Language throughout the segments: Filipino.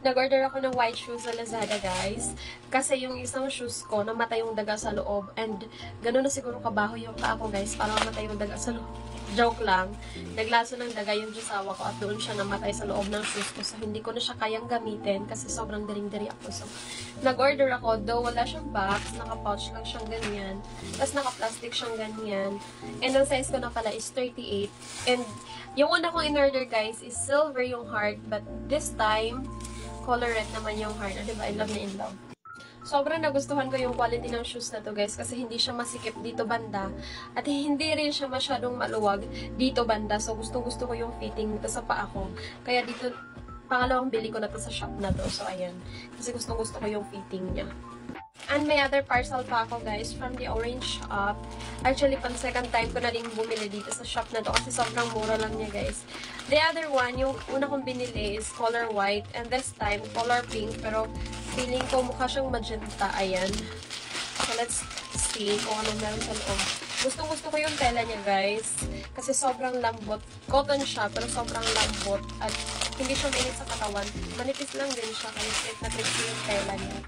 Nag-order ako ng white shoes sa Lazada, guys. Kasi yung isang shoes ko, namatay yung daga sa loob. And gano'n na siguro kabaho yung paa ko, guys, para mamatay yung daga sa loob. Joke lang. Naglaso ng daga yung jusawa ko at doon siya namatay sa loob ng shoes ko. So, hindi ko na siya kayang gamitin kasi sobrang daring-dari ako. So, nag-order ako. Though wala siyang box, naka-pouch lang siyang ganyan. Tapos naka-plastic siyang ganyan. And ang size ko na pala is 38. And yung una kong in-order, guys, is silver yung heart. But this time, color red naman yung heart. Diba? I love na in love. Sobrang nagustuhan ko yung quality ng shoes na to, guys, kasi hindi siya masikip dito banda at hindi rin siya masyadong maluwag dito banda. So, gustong-gusto ko yung fitting nito sa paa ko. Kaya dito, pangalawang bili ko na to sa shop na to. So, ayan. Kasi gustong-gusto ko yung fitting niya. And may other parcel pa ako, guys, from the Orange Shop. Actually, pang second time ko na rin bumili dito sa shop na to kasi sobrang mura lang niya, guys. The other one, yung una kong binili is color white and this time, color pink. Pero feeling ko mukha siyang magenta. Ayan. So, let's see kung anong meron sa loob. Gustong-gusto ko yung tela niya, guys. Kasi sobrang lambot. Cotton siya, pero sobrang lambot. At hindi siya mainit sa katawan. Manipis lang din siya. Kaya trip na trip yung tela niya.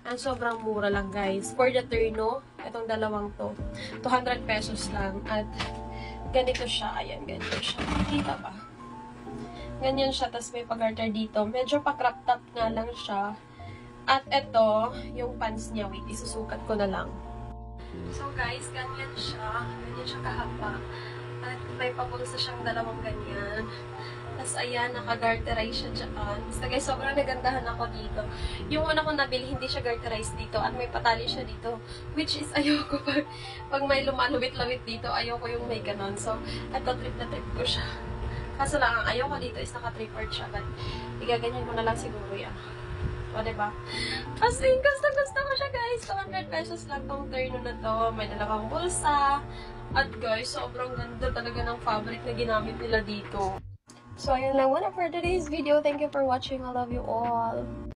And sobrang mura lang, guys. For the Terno, itong dalawang to, 200 pesos lang. At ganito siya. Ayan, ganito siya. Kita ba? Ganyan siya. Tapos may pag-garter dito. Medyo pa-crop top nga lang siya. At ito, yung pants niya. Wait, isusukat ko na lang. So, guys, ganyan siya. Ganyan siya kahaba. At may papulsa siyang dalawang ganyan. Tapos, ayan, naka-garterize siya dyan. Basta, guys, sobrang nagandahan ako dito. Yung una kong nabili, hindi siya garterize dito. At may patali siya dito. Which is, ayoko pag may lumalawit-lawit dito, ayoko yung may ganon. So, ito, trip na trip ko siya. Kaso lang, ang ayoko dito is naka-tripod siya. But, igaganyan ko na lang siguro yan. O, diba? Kasi, gusto ko siya, guys. 200 pesos lang tong Terno na to. May dalawang bulsa. At, guys, sobrang ganda talaga ng fabric na ginamit nila dito. So, ayun lang muna for today's video. Thank you for watching. I love you all.